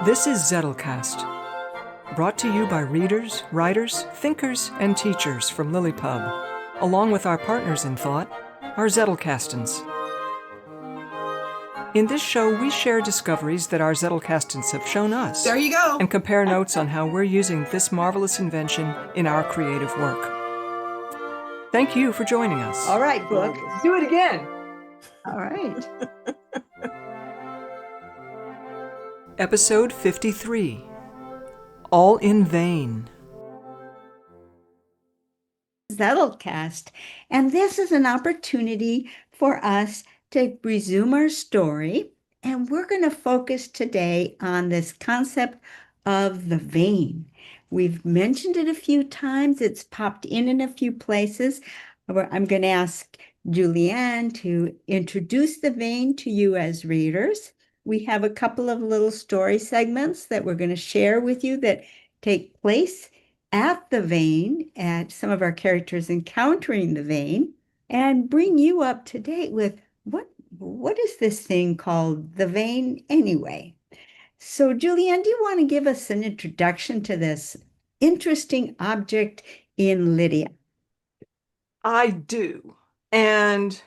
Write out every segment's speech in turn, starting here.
This is Zettelcast, brought to you by readers, writers, thinkers, and teachers from LiLLiPub, along with our partners in thought, our Zettelcastans. In this show, we share discoveries that our Zettelcastans have shown us. There you go. And compare notes on how we're using this marvelous invention in our creative work. Thank you for joining us. All right, Book. Let's do it again. All right. Episode 53, All in Vain. Zettelcast. And this is an opportunity for us to resume our story. And we're going to focus today on this concept of the vein. We've mentioned it a few times. It's popped in a few places. I'm going to ask Julianne to introduce the vein to you as readers. We have a couple of little story segments that we're going to share with you that take place at the vein, at some of our characters encountering the vein, and bring you up to date with what is this thing called the vein anyway? So, Julianne, do you want to give us an introduction to this interesting object in Lydia? I do. And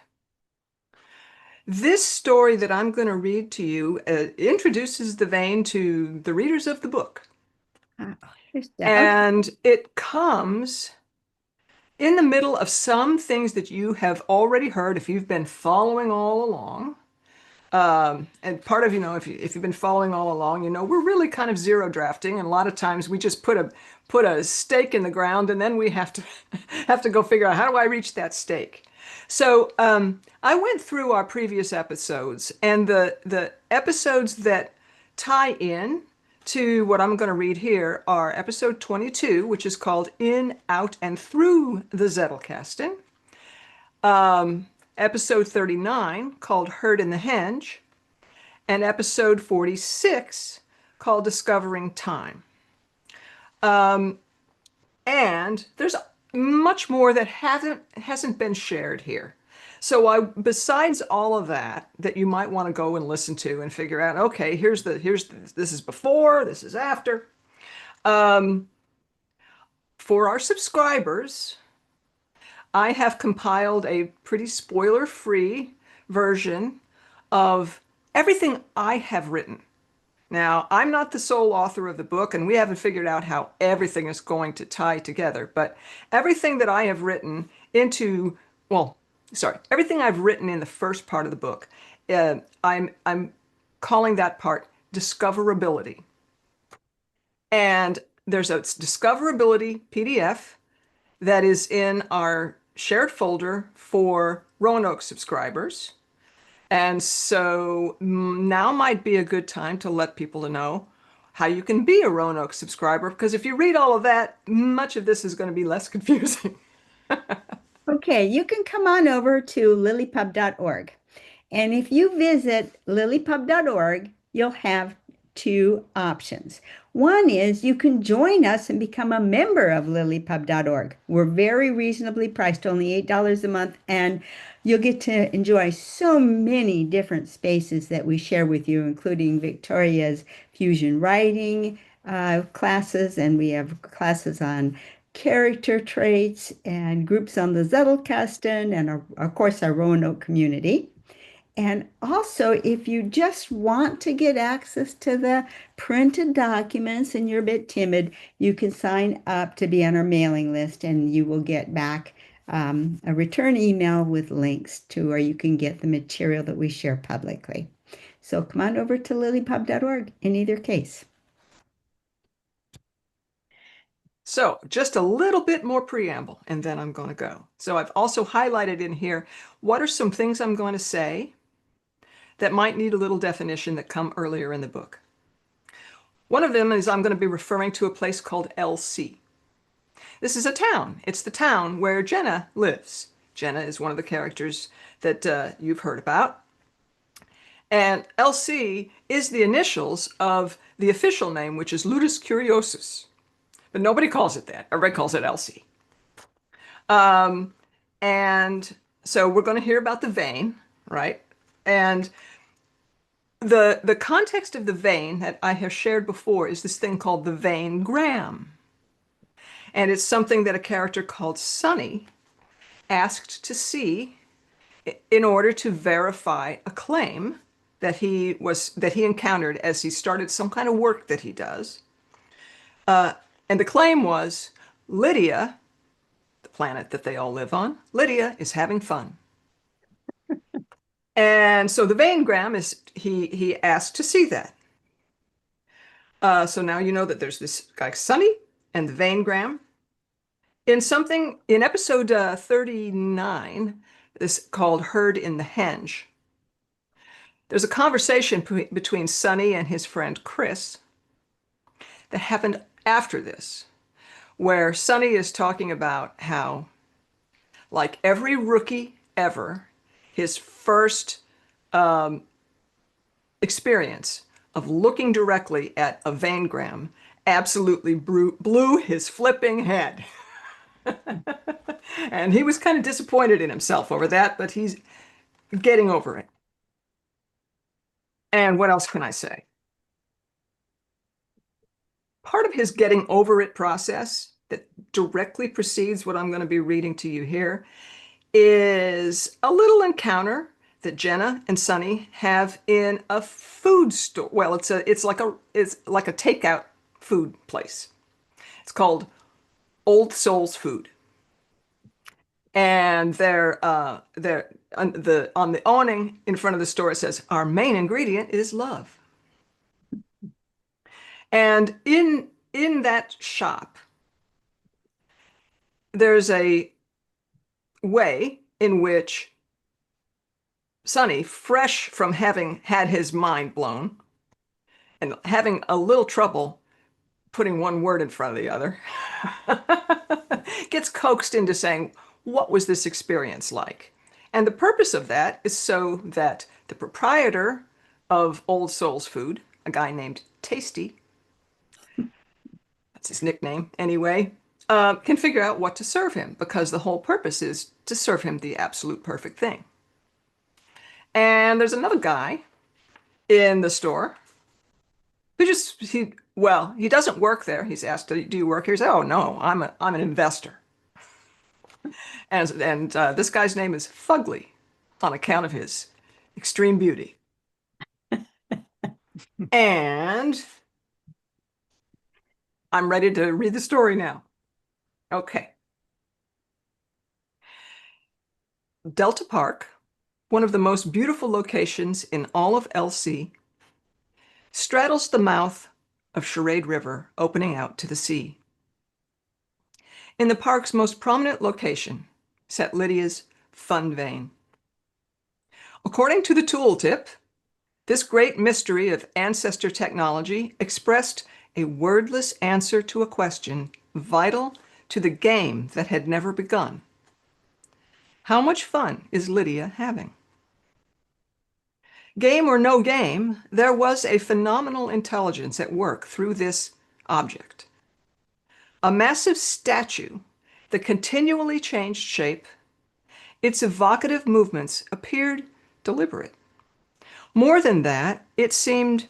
this story that I'm going to read to you introduces the vein to the readers of the book. And it comes in the middle of some things that you have already heard if you've been following all along. And part of, if you've been following all along, we're really kind of zero drafting. And a lot of times we just put a stake in the ground, and then we have to go figure out, how do I reach that stake? So I went through our previous episodes, and the episodes that tie in to what I'm going to read here are episode 22, which is called In, Out, and Through the Zettelcasting. Episode 39, called Herd in the Henge. And episode 46, called Discovering Time. And there's much more that hasn't been shared here. So besides all of that you might want to go and listen to and figure out, okay, this is before, this is after. For our subscribers, I have compiled a pretty spoiler-free version of everything I have written. Now, I'm not the sole author of the book, and we haven't figured out how everything is going to tie together, but everything that I have written everything I've written in the first part of the book, I'm calling that part discoverability. And there's a discoverability PDF that is in our shared folder for Roanoke subscribers. And so now might be a good time to let people know how you can be a Roanoke subscriber, because if you read all of that, much of this is going to be less confusing. Okay, you can come on over to LiLLiPub.org. And if you visit LiLLiPub.org, you'll have two options. One is you can join us and become a member of LiLLiPub.org. We're very reasonably priced, only $8 a month, and you'll get to enjoy so many different spaces that we share with you, including Victoria's fusion writing classes, and we have classes on character traits and groups on the Zettelkasten, and of course our Roanoke community. And also, if you just want to get access to the printed documents and you're a bit timid, you can sign up to be on our mailing list, and you will get back a return email with links to where you can get the material that we share publicly. So come on over to LiLLiPub.org in either case. So just a little bit more preamble, and then I'm going to go. So I've also highlighted in here, what are some things I'm going to say that might need a little definition that come earlier in the book. One of them is I'm going to be referring to a place called LC. This is a town. It's the town where Jenna lives. Jenna is one of the characters that you've heard about. And LC is the initials of the official name, which is Ludus Curiosus. But nobody calls it that. Everybody calls it LC. And so we're going to hear about the vein, right? And The context of the vein that I have shared before is this thing called the Vane-gram. And it's something that a character called Sunny asked to see in order to verify a claim that he encountered as he started some kind of work that he does. And the claim was Lydia, the planet that they all live on, Lydia is having fun. And so the Vane-gram is he asked to see that. So now you know that there's this guy Sunny and the Vane-gram. In episode 39, this called Herd in the Henge, there's a conversation between Sunny and his friend Chris that happened after this, where Sunny is talking about how, like every rookie ever, his first experience of looking directly at a Vane-gram absolutely blew his flipping head. And he was kind of disappointed in himself over that, but he's getting over it. And what else can I say? Part of his getting over it process that directly precedes what I'm going to be reading to you here is a little encounter that Jenna and Sunny have in a food store. Well, it's like a takeout food place. It's called Old Souls Food. And they're on the awning in front of the store, it says, "Our main ingredient is love." And in that shop, there's a way in which Sunny, fresh from having had his mind blown and having a little trouble putting one word in front of the other, gets coaxed into saying, "What was this experience like?" And the purpose of that is so that the proprietor of Old Souls Food, a guy named Tasty, that's his nickname anyway, can figure out what to serve him, because the whole purpose is to serve him the absolute perfect thing. And there's another guy in the store who he doesn't work there. He's asked, "Do you work here?" He said, "Oh no, I'm an investor." And this guy's name is Fugly on account of his extreme beauty. And I'm ready to read the story now. Okay. Delta Park, one of the most beautiful locations in all of LC, straddles the mouth of Charade River, opening out to the sea. In the park's most prominent location sat Lydia's Fun Vane. According to the tooltip, this great mystery of ancestor technology expressed a wordless answer to a question vital to the game that had never begun. How much fun is Lydia having? Game or no game, there was a phenomenal intelligence at work through this object. A massive statue that continually changed shape, its evocative movements appeared deliberate. More than that, it seemed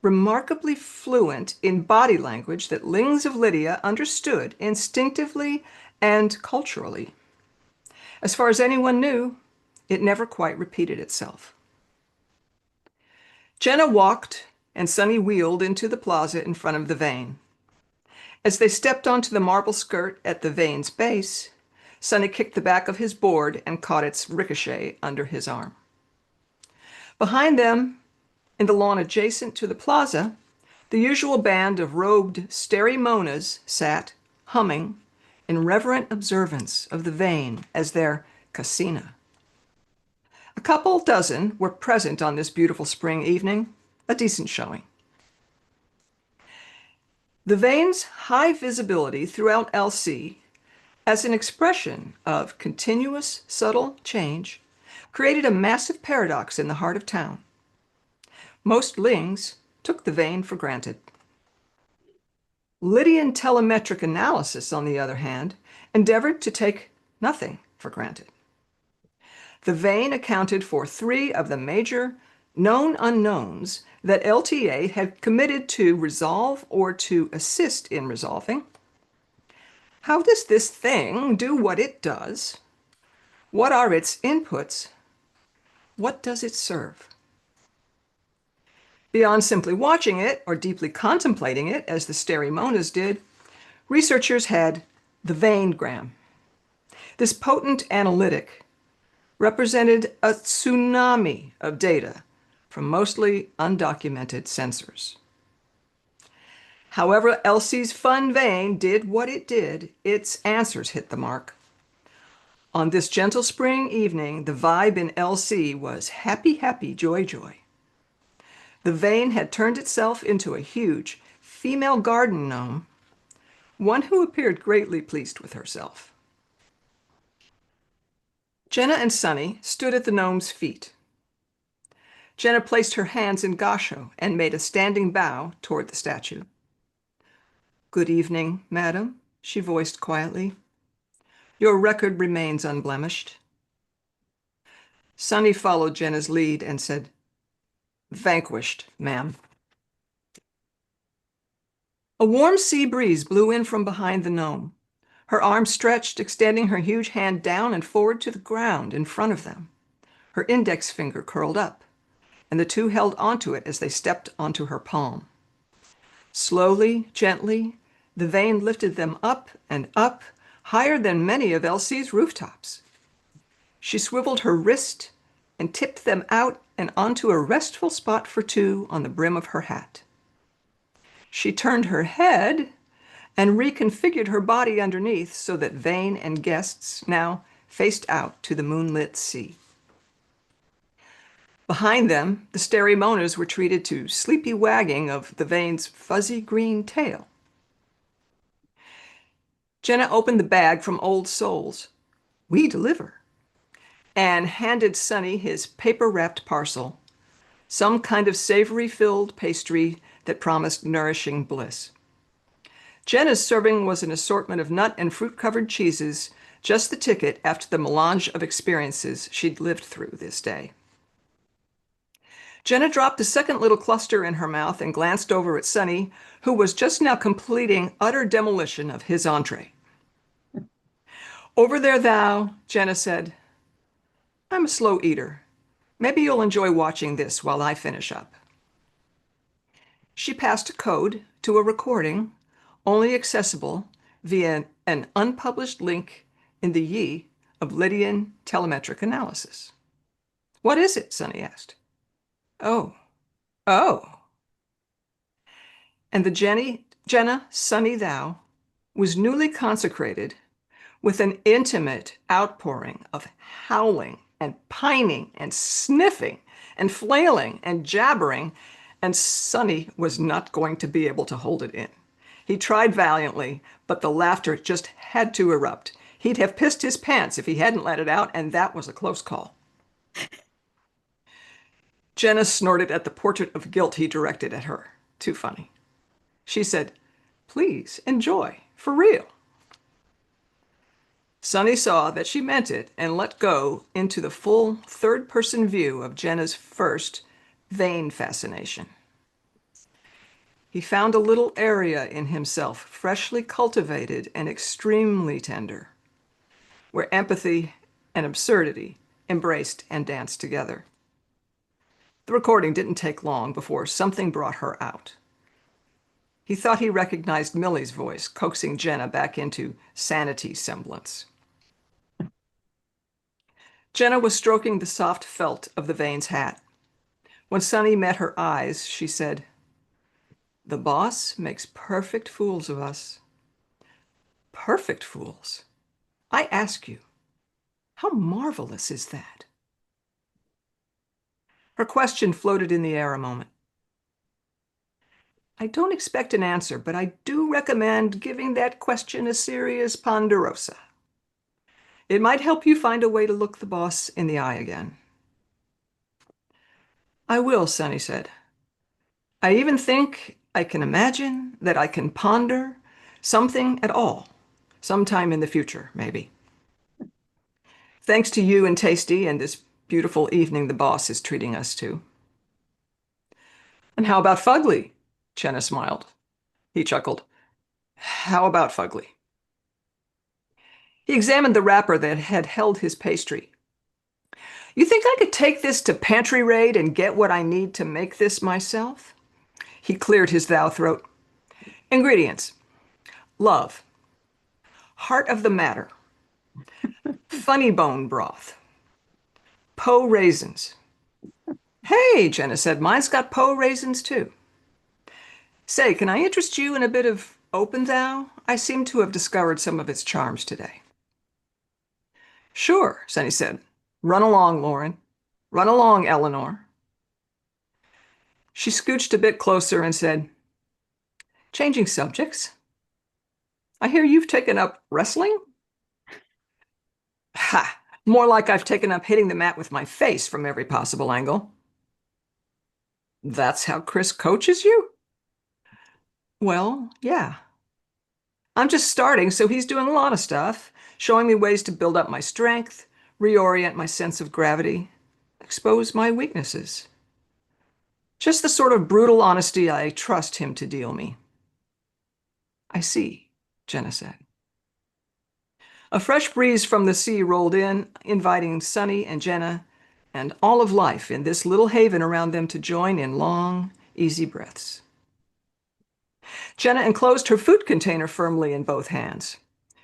remarkably fluent in body language that Lings of Lydia understood instinctively and culturally. As far as anyone knew, it never quite repeated itself. Jenna walked and Sunny wheeled into the plaza in front of the Vane. As they stepped onto the marble skirt at the Vane's base, Sunny kicked the back of his board and caught its ricochet under his arm. Behind them, in the lawn adjacent to the plaza, the usual band of robed steri-monas sat, humming, in reverent observance of the Vane as their casina. A couple dozen were present on this beautiful spring evening, a decent showing. The Vane's high visibility throughout LC, as an expression of continuous, subtle change, created a massive paradox in the heart of town. Most Lings took the Vane for granted. Lydian telemetric analysis, on the other hand, endeavored to take nothing for granted. The Vane accounted for 3 of the major known unknowns that LTA had committed to resolve or to assist in resolving. How does this thing do what it does? What are its inputs? What does it serve? Beyond simply watching it or deeply contemplating it, as the Stereomonas did, researchers had the Vanegram. This potent analytic represented a tsunami of data from mostly undocumented sensors. However, Elsie's Fun Vane did what it did, its answers hit the mark. On this gentle spring evening, the vibe in LC was happy, happy, joy, joy. The vane had turned itself into a huge female garden gnome, one who appeared greatly pleased with herself. Jenna and Sunny stood at the gnome's feet. Jenna placed her hands in gasho and made a standing bow toward the statue. "Good evening, madam," she voiced quietly. "Your record remains unblemished." Sunny followed Jenna's lead and said, "Vanquished, ma'am." A warm sea breeze blew in from behind the gnome. Her arms stretched, extending her huge hand down and forward to the ground in front of them. Her index finger curled up, and the two held onto it as they stepped onto her palm. Slowly, gently, the vane lifted them up and up, higher than many of Elsie's rooftops. She swiveled her wrist and tipped them out and onto a restful spot for two on the brim of her hat. She turned her head and reconfigured her body underneath so that vane and guests now faced out to the moonlit sea. Behind them, the Stereomonas were treated to sleepy wagging of the vane's fuzzy green tail. Jenna opened the bag from Old Souls, "We deliver," and handed Sunny his paper-wrapped parcel, some kind of savory-filled pastry that promised nourishing bliss. Jenna's serving was an assortment of nut and fruit-covered cheeses, just the ticket after the melange of experiences she'd lived through this day. Jenna dropped the second little cluster in her mouth and glanced over at Sunny, who was just now completing utter demolition of his entree. "Over there, thou," Jenna said. "I'm a slow eater. Maybe you'll enjoy watching this while I finish up." She passed a code to a recording, only accessible via an unpublished link in the Yi of Lydian telemetric analysis. "What is it?" Sunny asked. "Oh, oh." And the Jenna Sunny Thou was newly consecrated with an intimate outpouring of howling and pining and sniffing and flailing and jabbering, and Sunny was not going to be able to hold it in. He tried valiantly, but the laughter just had to erupt. He'd have pissed his pants if he hadn't let it out, and that was a close call. Jenna snorted at the portrait of guilt he directed at her. Too funny. She said, "Please, enjoy, for real." Sunny saw that she meant it and let go into the full third-person view of Jenna's first vane fascination. He found a little area in himself, freshly cultivated and extremely tender, where empathy and absurdity embraced and danced together. The recording didn't take long before something brought her out. He thought he recognized Millie's voice, coaxing Jenna back into sanity semblance. Jenna was stroking the soft felt of the vane's hat. When Sunny met her eyes, she said, "The boss makes perfect fools of us." "Perfect fools? I ask you, how marvelous is that?" Her question floated in the air a moment. "I don't expect an answer, but I do recommend giving that question a serious ponderosa. It might help you find a way to look the boss in the eye again." "I will," Sunny said. "I even think I can imagine that I can ponder something at all, sometime in the future, maybe. Thanks to you and Tasty and this beautiful evening the boss is treating us to." And how about Fugly? Jenna smiled. He chuckled. How about Fugly? He examined the wrapper that had held his pastry. You think I could take this to Pantry Raid and get what I need to make this myself? He cleared his thou throat. Ingredients: love, heart of the matter, funny bone broth, Poe raisins. Hey, Jenna said, mine's got Poe raisins too. Say, can I interest you in a bit of open thou? I seem to have discovered some of its charms today. Sure, Sunny said. Run along, Lauren. Run along, Eleanor. She scooched a bit closer and said, changing subjects. I hear you've taken up wrestling? Ha! More like I've taken up hitting the mat with my face from every possible angle. That's how Chris coaches you? Well, yeah. I'm just starting, so he's doing a lot of stuff, showing me ways to build up my strength, reorient my sense of gravity, expose my weaknesses. Just the sort of brutal honesty I trust him to deal me. I see, Jenna said. A fresh breeze from the sea rolled in, inviting Sunny and Jenna and all of life in this little haven around them to join in long, easy breaths. Jenna enclosed her food container firmly in both hands.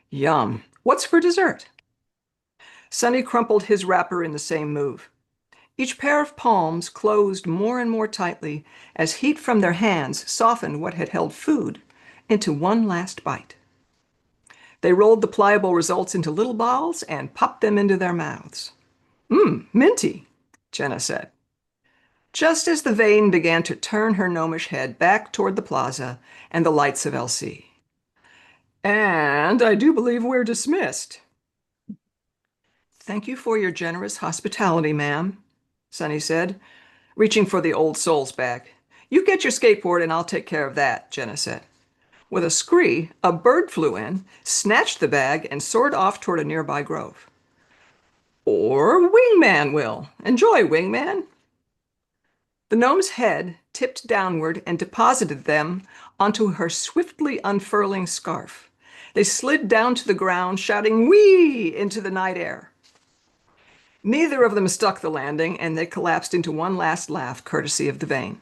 Yum. What's for dessert? Sunny crumpled his wrapper in the same move. Each pair of palms closed more and more tightly as heat from their hands softened what had held food into one last bite. They rolled the pliable results into little balls and popped them into their mouths. Minty, Jenna said. Just as the Vane began to turn her gnomish head back toward the plaza and the lights of LC. And I do believe we're dismissed. Thank you for your generous hospitality, ma'am, Sunny said, reaching for the old soul's bag. You get your skateboard and I'll take care of that, Jenna said. With a scree, a bird flew in, snatched the bag, and soared off toward a nearby grove. Or Wingman will. Enjoy, Wingman. The gnome's head tipped downward and deposited them onto her swiftly unfurling scarf. They slid down to the ground, shouting "Whee!" into the night air. Neither of them stuck the landing, and they collapsed into one last laugh, courtesy of the Vane.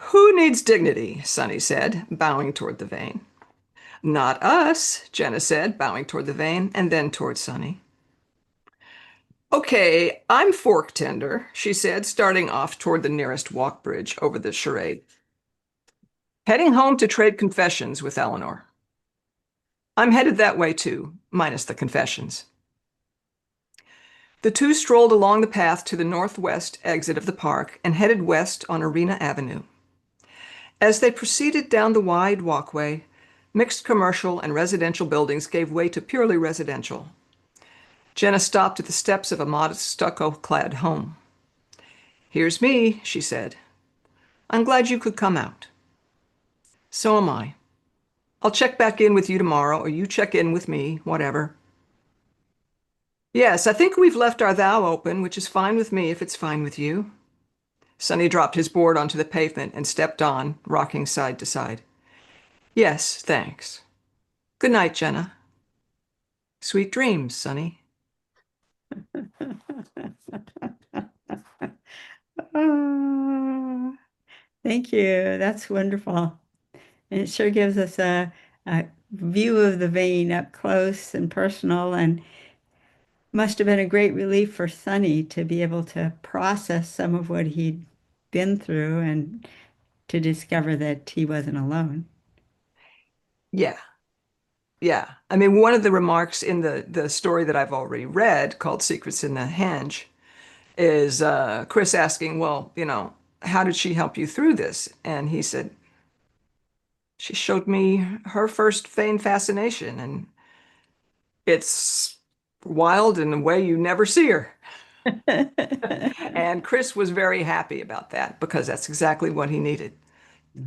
Who needs dignity? Sunny said, bowing toward the Vane. Not us, Jenna said, bowing toward the Vane, and then toward Sunny. Okay, I'm fork tender, she said, starting off toward the nearest walk bridge over the charade. Heading home to trade confessions with Eleanor. I'm headed that way too, minus the confessions. The two strolled along the path to the northwest exit of the park and headed west on Arena Avenue. As they proceeded down the wide walkway, mixed commercial and residential buildings gave way to purely residential. Jenna stopped at the steps of a modest stucco-clad home. Here's me, she said. I'm glad you could come out. So am I. I'll check back in with you tomorrow, or you check in with me, whatever. Yes, I think we've left our thou open, which is fine with me if it's fine with you. Sunny dropped his board onto the pavement and stepped on, rocking side to side. Yes, thanks. Good night, Jenna. Sweet dreams, Sunny. Oh, thank you. That's wonderful. And it sure gives us a view of the vein up close and personal, and must have been a great relief for Sonny to be able to process some of what he'd been through and to discover that he wasn't alone. Yeah, yeah. I mean, one of the remarks in the story that I've already read called Secrets in the Henge is Chris asking, well, how did she help you through this? And he said, she showed me her first vain fascination, and it's wild in a way you never see her. And Chris was very happy about that because that's exactly what he needed.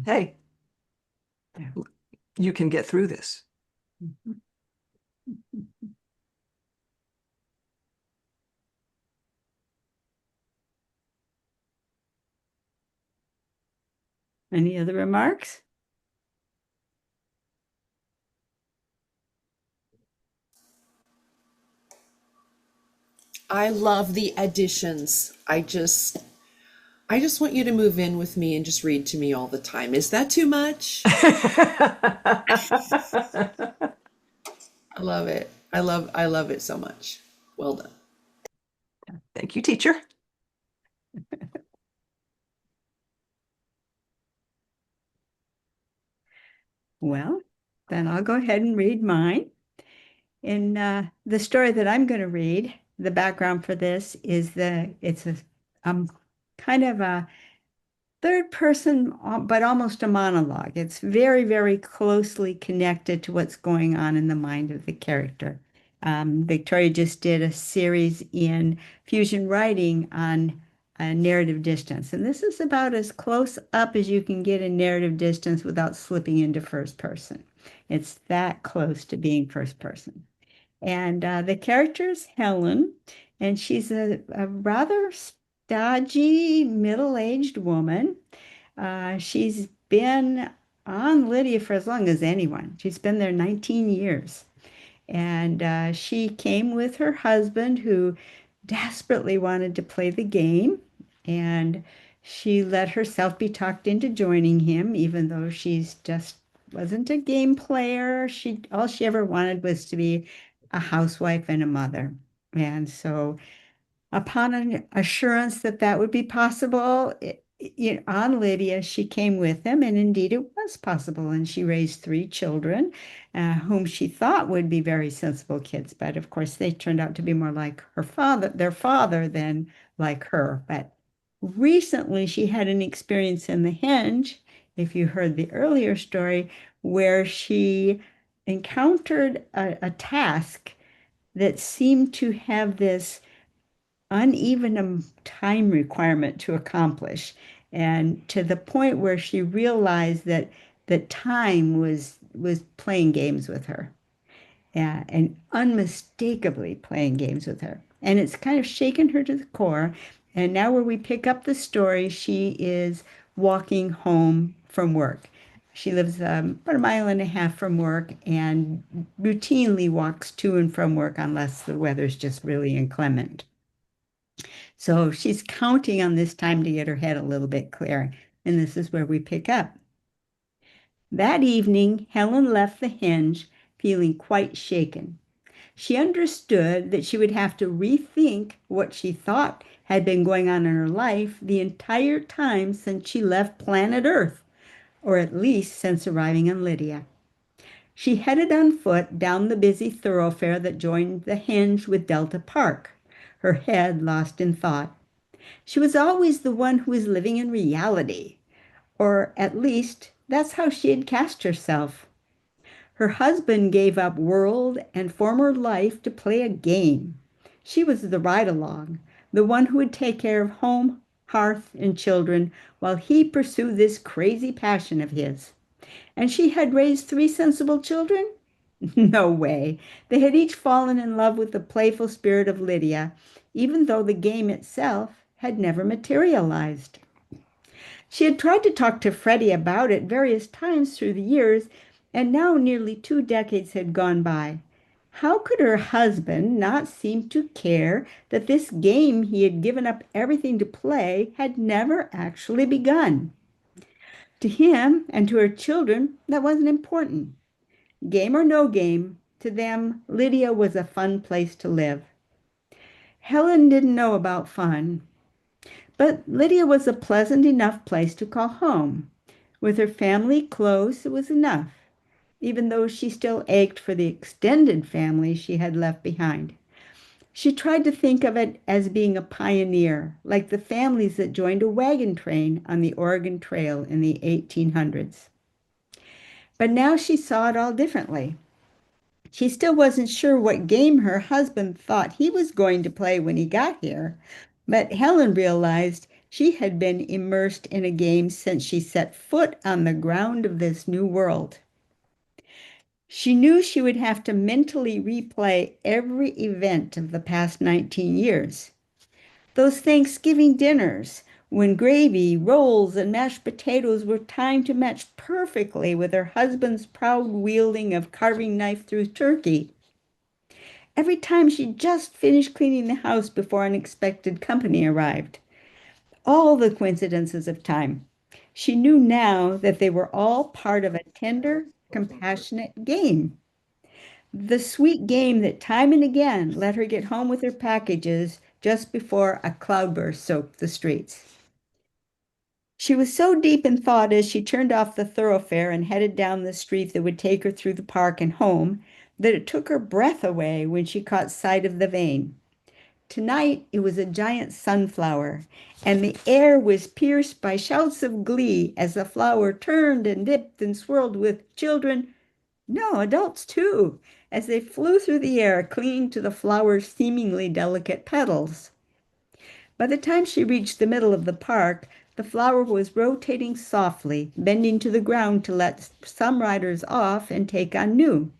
Hey, you can get through this. Any other remarks? I love the additions. I just want you to move in with me and just read to me all the time. Is that too much? I love it. I love it so much. Well done. Thank you, teacher. Well, then I'll go ahead and read mine. In the story that I'm going to read, the background for this is it's a kind of a third person, but almost a monologue. It's very, very closely connected to what's going on in the mind of the character. Victoria just did a series in fusion writing on narrative distance, and this is about as close up as you can get in narrative distance without slipping into first person. It's that close to being first person. And the character is Helen, and she's a rather stodgy, middle-aged woman. She's been on Lydia for as long as anyone. She's been there 19 years. And she came with her husband, who desperately wanted to play the game. And she let herself be talked into joining him, even though she's just wasn't a game player. All she ever wanted was to be a housewife and a mother. And so upon an assurance that that would be possible, on Lydia, she came with him, and indeed it was possible. And she raised three children, whom she thought would be very sensible kids. But of course, they turned out to be more like their father, than like her. But recently, she had an experience in the henge, if you heard the earlier story, where she encountered a task that seemed to have this uneven time requirement to accomplish, and to the point where she realized that time was playing games with her, and unmistakably playing games with her. And it's kind of shaken her to the core. And now, where we pick up the story, she is walking home from work. She lives about a mile and a half from work, and routinely walks to and from work unless the weather's just really inclement. So she's counting on this time to get her head a little bit clear. And this is where we pick up. That evening, Helen left the henge feeling quite shaken. She understood that she would have to rethink what she thought had been going on in her life the entire time since she left planet Earth, or at least since arriving on Lydia. She headed on foot down the busy thoroughfare that joined the henge with Delta Park, her head lost in thought. She was always the one who was living in reality, or at least that's how she had cast herself. Her husband gave up world and former life to play a game. She was the ride along, the one who would take care of home, hearth, and children while he pursued this crazy passion of his. And she had raised three sensible children? No way. They had each fallen in love with the playful spirit of Lydia, even though the game itself had never materialized. She had tried to talk to Freddie about it various times through the years, and now nearly 2 decades had gone by. How could her husband not seem to care that this game he had given up everything to play had never actually begun? To him and to her children, that wasn't important. Game or no game, to them, Lydia was a fun place to live. Helen didn't know about fun, but Lydia was a pleasant enough place to call home. With her family close, it was enough, even though she still ached for the extended family she had left behind. She tried to think of it as being a pioneer, like the families that joined a wagon train on the Oregon Trail in the 1800s. But now she saw it all differently. She still wasn't sure what game her husband thought he was going to play when he got here, but Helen realized she had been immersed in a game since she set foot on the ground of this new world. She knew she would have to mentally replay every event of the past 19 years. Those Thanksgiving dinners when gravy, rolls, and mashed potatoes were timed to match perfectly with her husband's proud wielding of carving knife through turkey. Every time she just finished cleaning the house before unexpected company arrived. All the coincidences of time. She knew now that they were all part of a tender, compassionate game. The sweet game that time and again let her get home with her packages just before a cloudburst soaked the streets. She was so deep in thought as she turned off the thoroughfare and headed down the street that would take her through the park and home that it took her breath away when she caught sight of the vane. Tonight it was a giant sunflower, and the air was pierced by shouts of glee as the flower turned and dipped and swirled with children, no, adults too, as they flew through the air, clinging to the flower's seemingly delicate petals. By the time she reached the middle of the park, the flower was rotating softly, bending to the ground to let some riders off and take on new.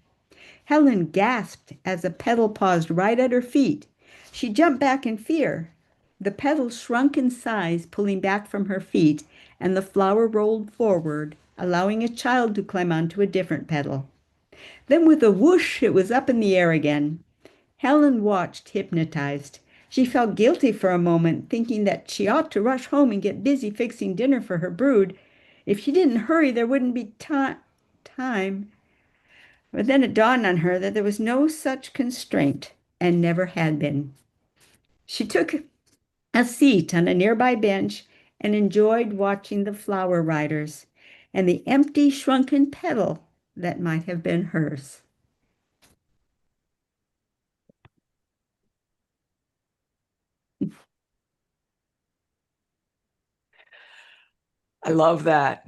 Helen gasped as a petal paused right at her feet. She jumped back in fear. The petals shrunk in size, pulling back from her feet, and the flower rolled forward, allowing a child to climb onto a different petal. Then with a whoosh, it was up in the air again. Helen watched, hypnotized. She felt guilty for a moment, thinking that she ought to rush home and get busy fixing dinner for her brood. If she didn't hurry, there wouldn't be time. But then it dawned on her that there was no such constraint, and never had been. She took a seat on a nearby bench and enjoyed watching the flower riders and the empty, shrunken petal that might have been hers. I love that.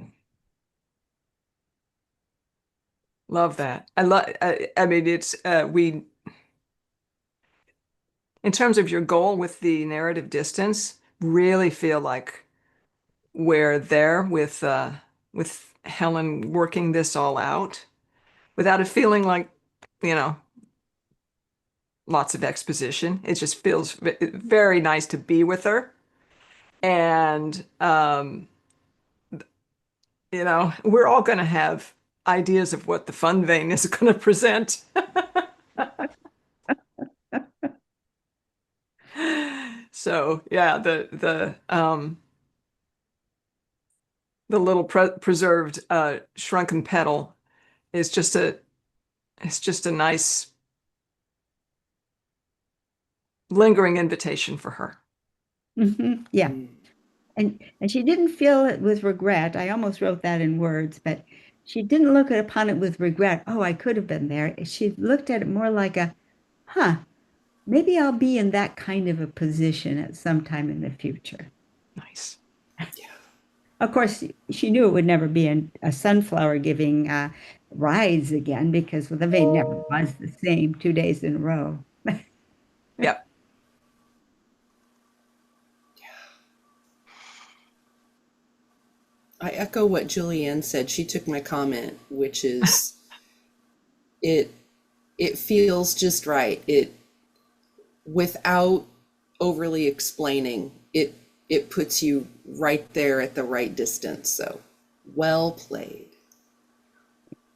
Love that. I mean, it's we in terms of your goal with the narrative distance, really feel like we're there with Helen working this all out without it feeling like, you know, lots of exposition. It just feels very nice to be with her. And you know, we're all going to have ideas of what the Fun Vane is going to present. So yeah, the little preserved shrunken petal is just a nice lingering invitation for her. Yeah. And she didn't feel it with regret. I almost wrote that in words, but she didn't look upon it with regret. Oh, I could have been there. She looked at it more like huh, maybe I'll be in that kind of a position at some time in the future. Nice. Yeah. Of course, she knew it would never be a sunflower giving rides again because the vein never was the same 2 days in a row. Yep. I echo what Julianne said. She took my comment, which is it feels just right. It without overly explaining, it puts you right there at the right distance. So well played.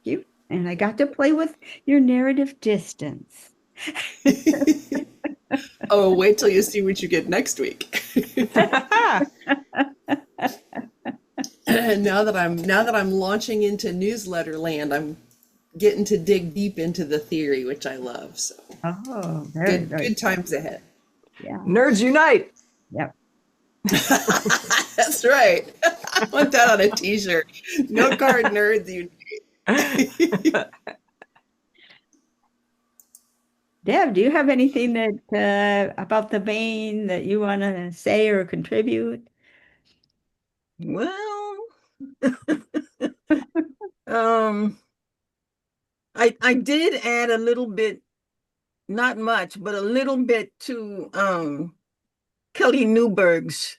You and I got to play with your narrative distance. Oh, wait till you see what you get next week. Now that I'm launching into newsletter land, I'm getting to dig deep into the theory, which I love. So Oh, very, very good times ahead. Yeah. Nerds unite. Yep. That's right. I want that on a t-shirt. No card nerds unite. Deb, do you have anything that about the vein that you want to say or contribute? Well, um, I did add a little bit, not much, but a little bit to Kelly Newberg's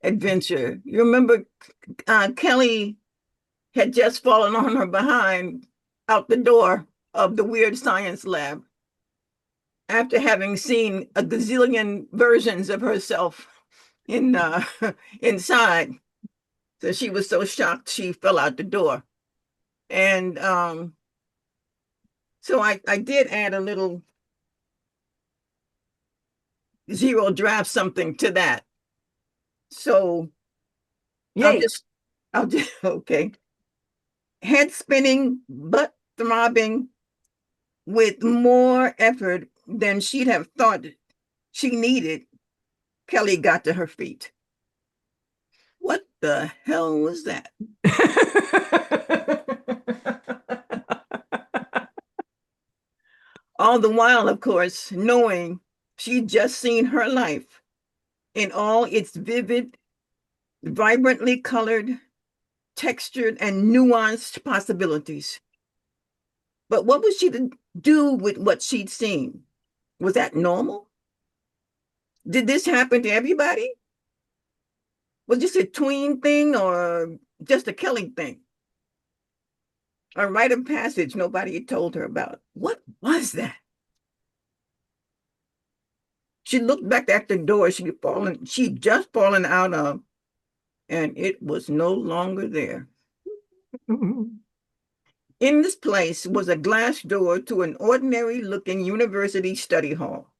adventure. You remember Kelly had just fallen on her behind out the door of the weird science lab after having seen a gazillion versions of herself in inside. So she was so shocked she fell out the door. And so I did add a little zero draft something to that. So Yay. I'll just okay. Head spinning, butt throbbing with more effort than she'd have thought she needed. Kelly got to her feet. What the hell was that? All the while, of course, knowing she'd just seen her life in all its vivid, vibrantly colored, textured, and nuanced possibilities. But what was she to do with what she'd seen? Was that normal? Did this happen to everybody? Was this a tween thing or just a Kelly thing? A rite of passage nobody had told her about. What was that? She looked back at the door she'd just fallen out of, and it was no longer there. In this place was a glass door to an ordinary-looking university study hall,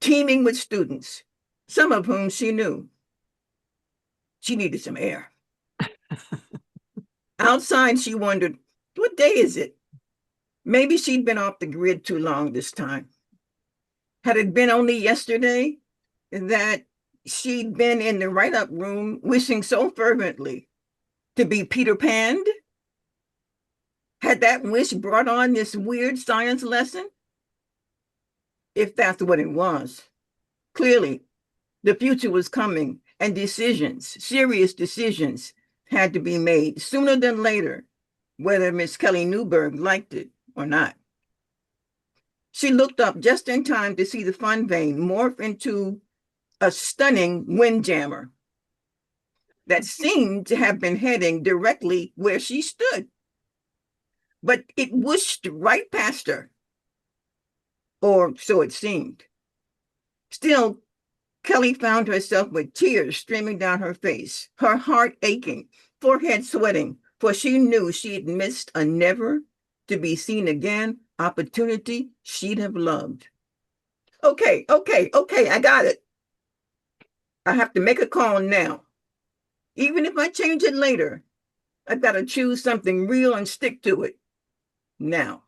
teeming with students, some of whom she knew. She needed some air. Outside, she wondered, what day is it? Maybe she'd been off the grid too long this time. Had it been only yesterday that she'd been in the write-up room wishing so fervently to be Peter Panned? Had that wish brought on this weird science lesson? If that's what it was. Clearly, the future was coming, and decisions, serious decisions, had to be made sooner than later, whether Miss Kelly Newberg liked it or not. She looked up just in time to see the Fun Vane morph into a stunning windjammer that seemed to have been heading directly where she stood. But it whooshed right past her, or so it seemed. Still, Kelly found herself with tears streaming down her face, her heart aching, forehead sweating, for she knew she'd missed a never to be seen again opportunity she'd have loved. Okay, I got it. I have to make a call now. Even if I change it later, I've got to choose something real and stick to it now.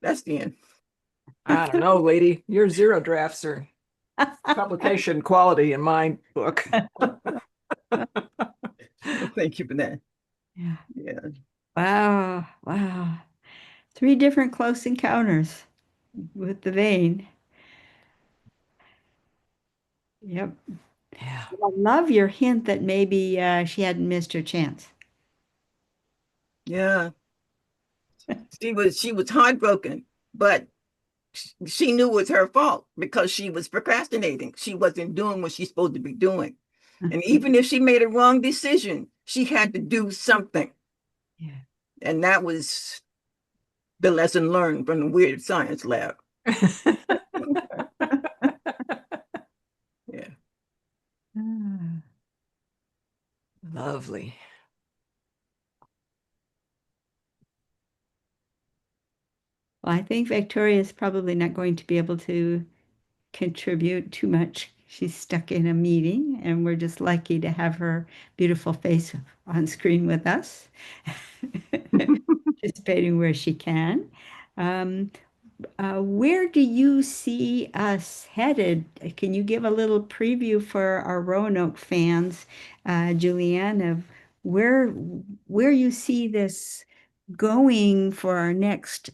That's the end. I don't know, lady. Your zero drafts are publication quality in my book. Thank you for that. Yeah. Yeah. Wow. Wow. 3 different close encounters with the vein. Yep. Yeah. I love your hint that maybe she hadn't missed her chance. Yeah. She was heartbroken, but she knew it was her fault because she was procrastinating. She wasn't doing what she's supposed to be doing. And even if she made a wrong decision, she had to do something. Yeah. And that was the lesson learned from the weird science lab. Yeah. Ah. Lovely. Well, I think Victoria is probably not going to be able to contribute too much. She's stuck in a meeting, and we're just lucky to have her beautiful face on screen with us, participating where she can. Where do you see us headed? Can you give a little preview for our Roanoke fans, Julianne, of where you see this going for our next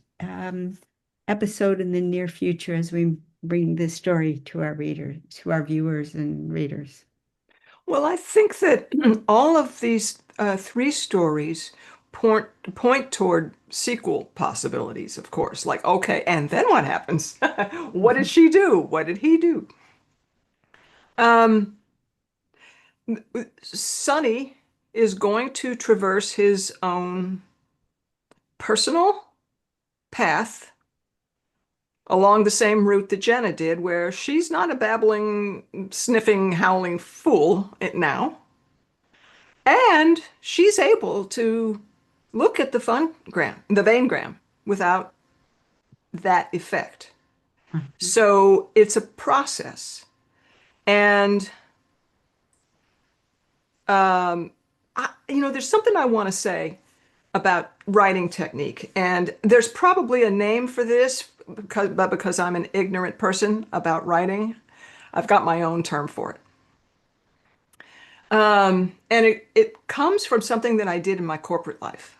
episode in the near future as we bring this story to our readers, to our viewers and readers? Well, I think that all of these 3 stories point toward sequel possibilities, of course. Like, okay, and then what happens? What did she do? What did he do? Sonny is going to traverse his own personal path along the same route that Jenna did, where she's not a babbling, sniffing, howling fool now. And she's able to look at the the Vanegram, without that effect. So it's a process. And, there's something I want to say about writing technique. And there's probably a name for this, because I'm an ignorant person about writing, I've got my own term for it. And it comes from something that I did in my corporate life.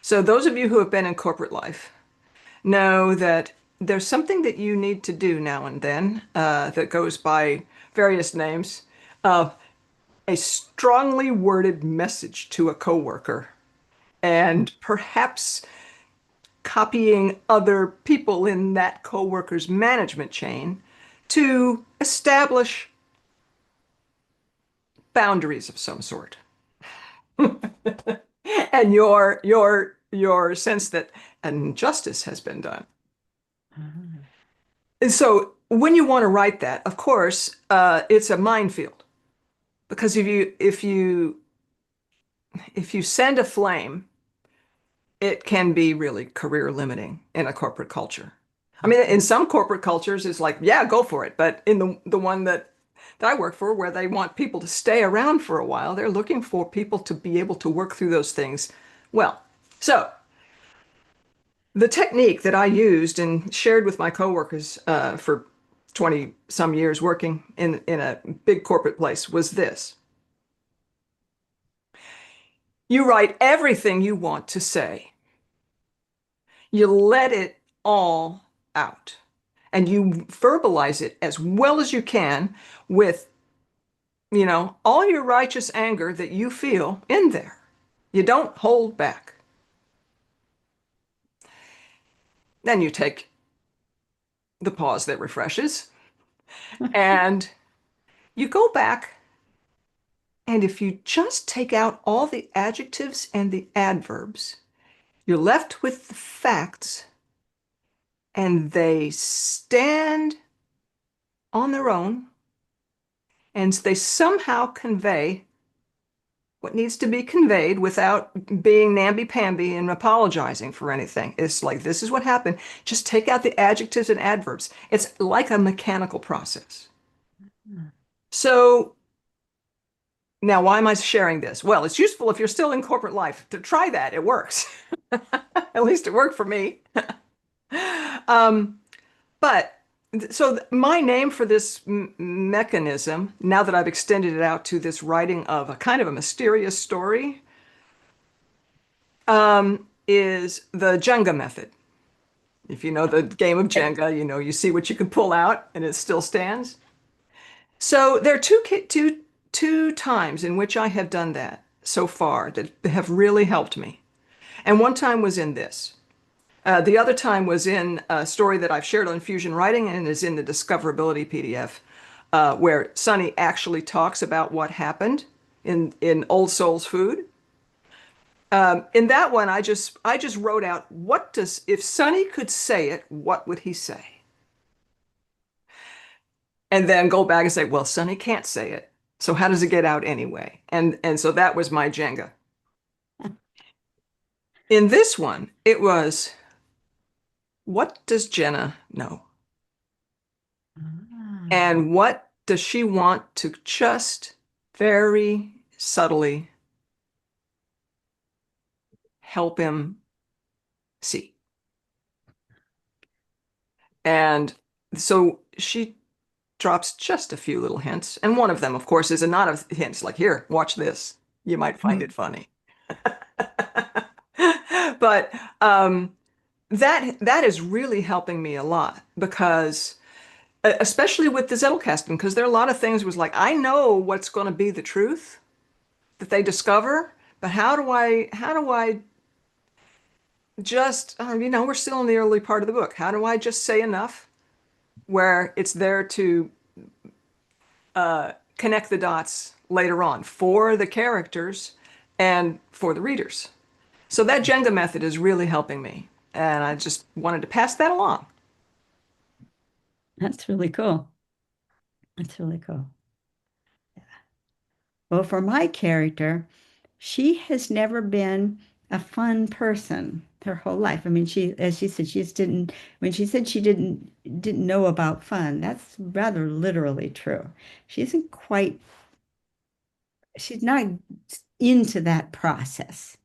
So those of you who have been in corporate life know that there's something that you need to do now and then, that goes by various names. A strongly worded message to a coworker, and perhaps copying other people in that coworker's management chain to establish boundaries of some sort. And your sense that injustice has been done. And so when you want to write that, of course, it's a minefield, because if you send a flame, it can be really career limiting in a corporate culture. I mean, in some corporate cultures, it's like, yeah, go for it. But in the one that I work for, where they want people to stay around for a while, they're looking for people to be able to work through those things well. So the technique that I used and shared with my coworkers for 20 some years working in a big corporate place was this. You write everything you want to say. You let it all out, and you verbalize it as well as you can with, all your righteous anger that you feel in there. You don't hold back. Then you take the pause that refreshes, and you go back. And if you just take out all the adjectives and the adverbs, you're left with the facts, and they stand on their own, and they somehow convey what needs to be conveyed without being namby-pamby and apologizing for anything. It's like, this is what happened. Just take out the adjectives and adverbs. It's like a mechanical process. So now, why am I sharing this? Well, it's useful if you're still in corporate life to try that. It works. At least it worked for me. But so my name for this mechanism, now that I've extended it out to this writing of a kind of a mysterious story, is the Jenga method. If you know the game of Jenga, you see what you can pull out and it still stands. So there are two times in which I have done that so far that have really helped me. And one time was in this. The other time was in a story that I've shared on Fusion Writing and is in the Discoverability PDF, where Sunny actually talks about what happened in Old Soul's Food. In that one, I just wrote out, if Sunny could say it, what would he say? And then go back and say, well, Sunny can't say it. So how does it get out anyway? And so that was my Jenga. In this one, it was, what does Jenna know? And what does she want to just very subtly help him see? And so she drops just a few little hints. And one of them, of course, is a lot of hints like, here, watch this. You might find it funny. But that is really helping me a lot, because especially with the Zettelcasting, because there are a lot of things was like, I know what's going to be the truth that they discover, but how do I just, we're still in the early part of the book. How do I just say enough where it's there to connect the dots later on for the characters and for the readers? So that Jenga method is really helping me. And I just wanted to pass that along. That's really cool. That's really cool. Well, for my character, she has never been a fun person her whole life. I mean, as she said, she just didn't, when she said she didn't know about fun, that's rather literally true. She isn't quite, she's not into that process.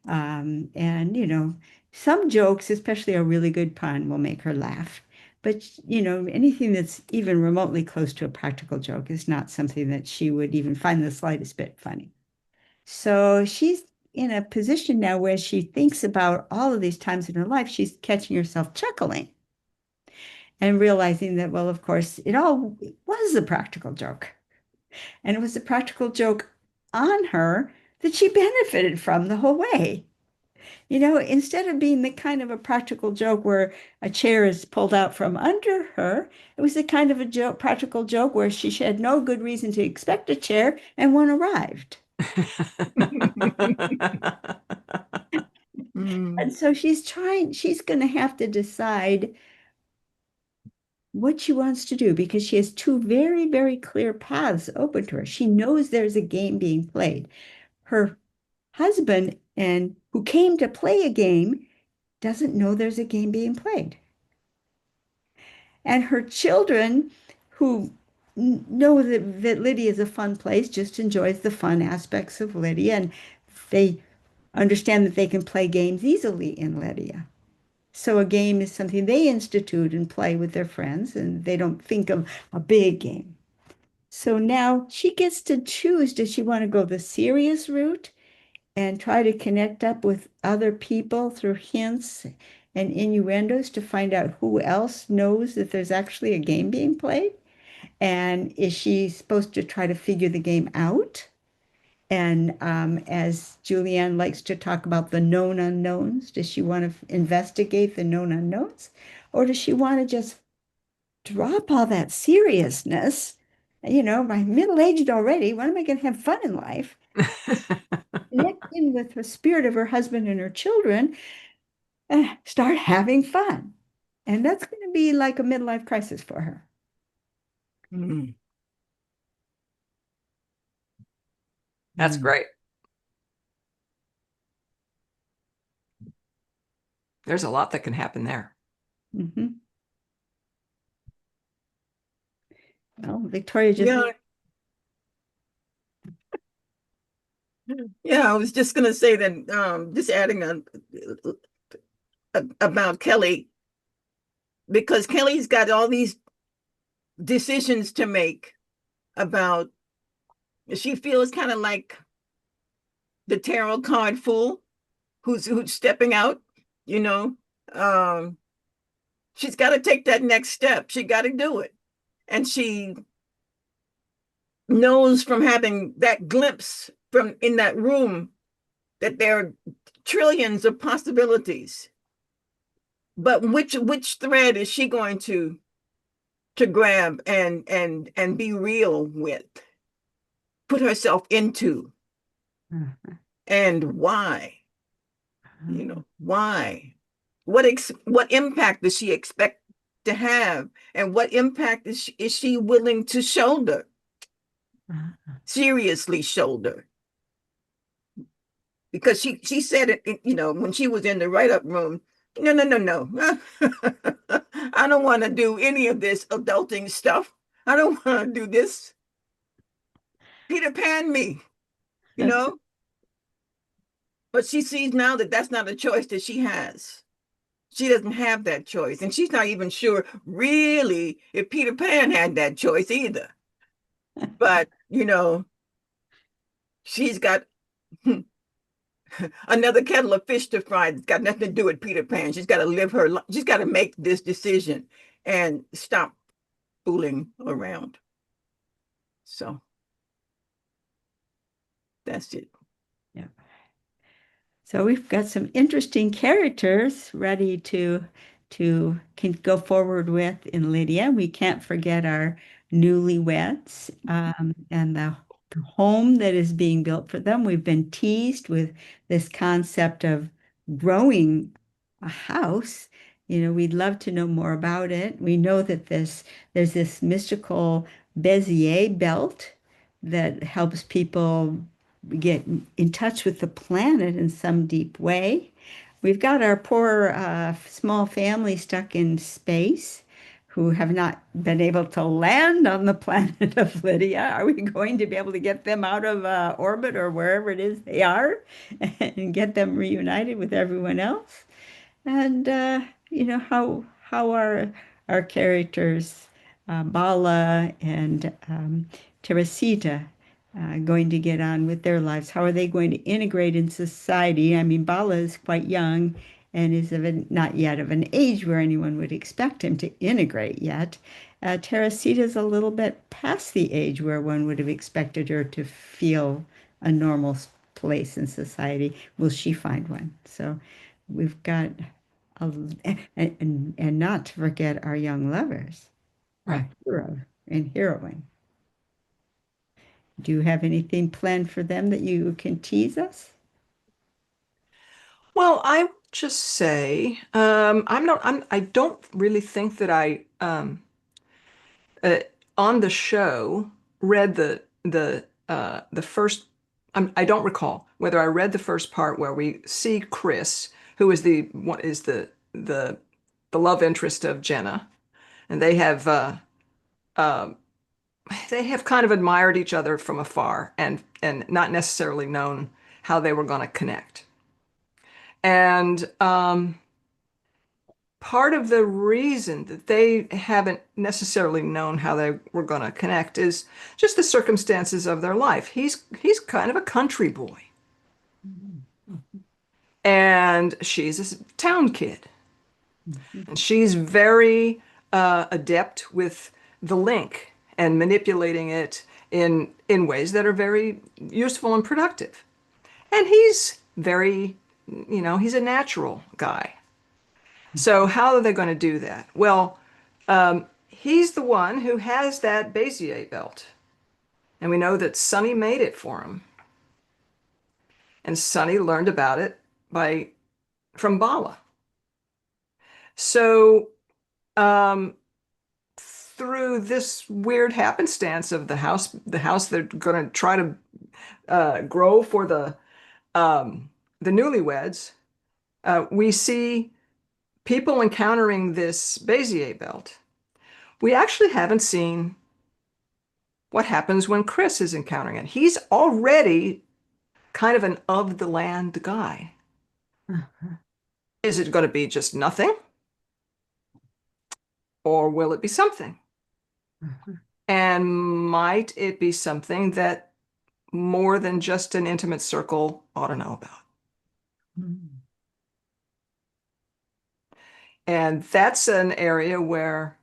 And, some jokes, especially a really good pun, will make her laugh. But, anything that's even remotely close to a practical joke is not something that she would even find the slightest bit funny. So she's in a position now where she thinks about all of these times in her life, she's catching herself chuckling and realizing that, well, of course, it all was a practical joke. And it was a practical joke on her that she benefited from the whole way. Instead of being the kind of a practical joke where a chair is pulled out from under her, it was the kind of a practical joke where she had no good reason to expect a chair and one arrived. Mm. And so she's going to have to decide what she wants to do because she has two very, very clear paths open to her. She knows there's a game being played. Her husband, and who came to play a game, doesn't know there's a game being played. And her children, who know that Lydia is a fun place, just enjoys the fun aspects of Lydia, and they understand that they can play games easily in Lydia. So a game is something they institute and play with their friends, and they don't think of a big game. So now she gets to choose, does she want to go the serious route and try to connect up with other people through hints and innuendos to find out who else knows that there's actually a game being played? And is she supposed to try to figure the game out? And as Julianne likes to talk about the known unknowns, does she want to investigate the known unknowns? Or does she want to just drop all that seriousness? I'm middle-aged already. When am I going to have fun in life? Connect in with the spirit of her husband and her children, start having fun. And that's going to be like a midlife crisis for her. Mm. That's great. There's a lot that can happen there. Mm-hmm. Well, Victoria just Yeah, I was just gonna say that just adding about Kelly, because Kelly's got all these decisions to make about, she feels kind of like the tarot card fool who's stepping out, you know. She's got to take that next step. She got to do it. And she knows from having that glimpse from in that room that there are trillions of possibilities. But which thread is she going to grab and be real with, put herself into, and why? Why? What impact does she expect to have, and what impact is she willing to shoulder? Seriously shoulder. Because she said it, when she was in the write-up room, no. I don't want to do any of this adulting stuff. I don't want to do this. Peter Pan me, you know? But she sees now that that's not a choice that she has. She doesn't have that choice. And she's not even sure really if Peter Pan had that choice either. But, she's got another kettle of fish to fry. It's got nothing to do with Peter Pan. She's got to live her life. She's got to make this decision and stop fooling around. So that's it. Yeah. So we've got some interesting characters ready to can go forward with in Lydia. We can't forget our newlyweds and the home that is being built for them. We've been teased with this concept of growing a house, we'd love to know more about it. We know that there's this mystical Bezier belt that helps people get in touch with the planet in some deep way. We've got our poor small family stuck in space who have not been able to land on the planet of Lydia. Are we going to be able to get them out of orbit or wherever it is they are and get them reunited with everyone else? And how are our characters, Bala and Teresita, going to get on with their lives? How are they going to integrate in society? I mean, Bala is quite young and is not yet of an age where anyone would expect him to integrate yet. Teresita is a little bit past the age where one would have expected her to feel a normal place in society. Will she find one? So we've got, and not to forget our young lovers, Right. hero and heroine. Do you have anything planned for them that you can tease us? Well, I would just say I don't really think that I uh, on the show read the first. I don't recall whether I read the first part where we see Chris, who is the the love interest of Jenna, and uh, they have kind of admired each other from afar and not necessarily known how they were going to connect. And part of the reason that they haven't necessarily known how they were going to connect is just the circumstances of their life. He's kind of a country boy, and she's a town kid, and she's very adept with the link and manipulating it in ways that are very useful and productive. And he's very, he's a natural guy. So how are they going to do that? Well, he's the one who has that Bezier belt. And we know that Sonny made it for him. And Sonny learned about it from Bala. So through this weird happenstance of the house they're going to try to grow for the newlyweds, we see people encountering this Bezier belt. We actually haven't seen what happens when Chris is encountering it. He's already kind of an of the land guy. Is it going to be just nothing? Or will it be something? And might it be something that more than just an intimate circle ought to know about? And that's an area where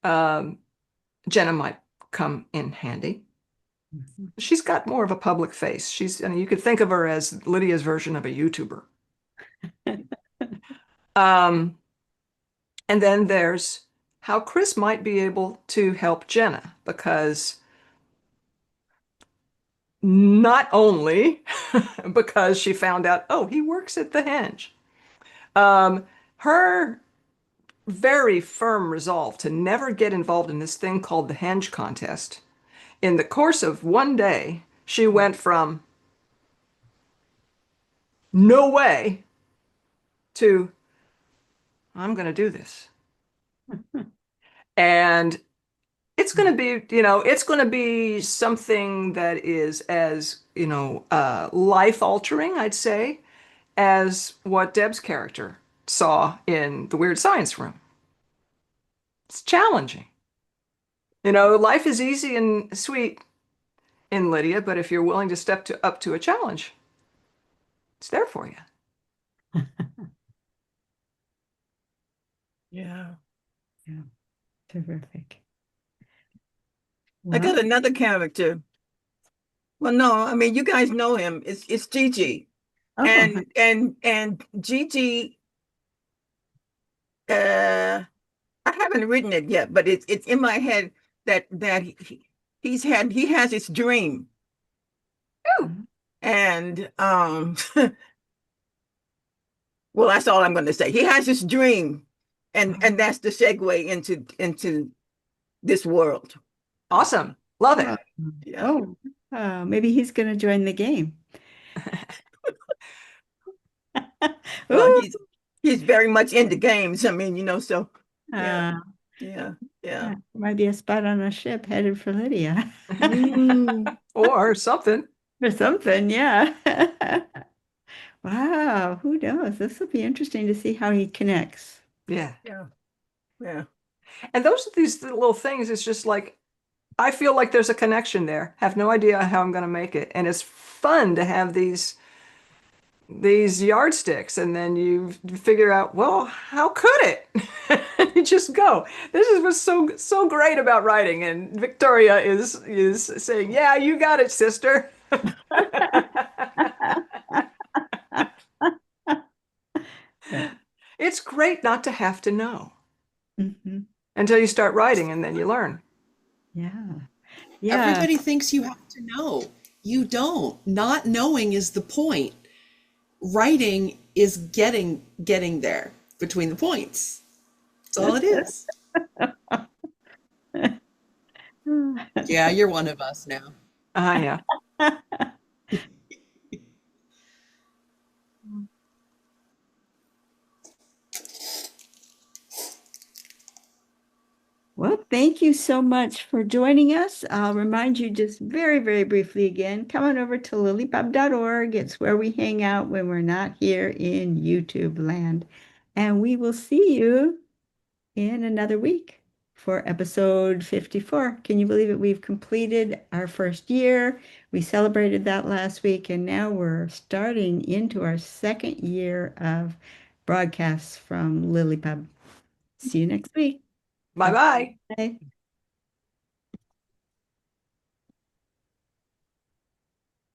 Jenna might come in handy. She's got more of a public face. You could think of her as Lydia's version of a YouTuber. And then there's how Chris might be able to help Jenna, because not only because she found out, oh, he works at the Henge. Her very firm resolve to never get involved in this thing called the Henge contest. In the course of one day, she went from no way to I'm going to do this. And it's going to be, it's going to be something that is as, life altering, I'd say, as what Deb's character saw in the Weird Science Room. It's challenging. Life is easy and sweet in Lydia, but if you're willing to step up to a challenge, it's there for you. Yeah. Yeah. Terrific. I got another character. Well, no, I mean, you guys know him. It's Gigi. Oh. And Gigi, I haven't written it yet, but it's in my head that he has his dream. Oh. And Well, that's all I'm going to say. He has this dream, and that's the segue into this world. Awesome. Love it. Yeah. Oh, maybe he's going to join the game. Well, Ooh, he's very much into games. I mean, so yeah, uh, yeah, yeah. yeah, might be a spot on a ship headed for Lydia Mm, Or something. or something. Yeah. Wow, who knows? This will be interesting to see how he connects. Yeah. yeah, yeah. And those are these little things. It's just like, I feel like there's a connection there. Have no idea how I'm going to make it. And it's fun to have these yardsticks, and then you figure out, well, how could it? You just go. This is what's so great about writing. And Victoria is saying, yeah, you got it, sister. It's great not to have to know Mhm. until you start writing, and then you learn. Yeah. Yeah. Everybody thinks you have to know. You don't. Not knowing is the point. Writing is getting there between the points. That's all it is. Yeah, you're one of us now. Yeah. Well, thank you so much for joining us. I'll remind you just very, very briefly again, come on over to LiLLiPub.org. It's where we hang out when we're not here in YouTube land. And we will see you in another week for episode 54. Can you believe it? We've completed our first year. We celebrated that last week, and now we're starting into our second year of broadcasts from LiLLiPub. See you next week. Bye bye. Bye.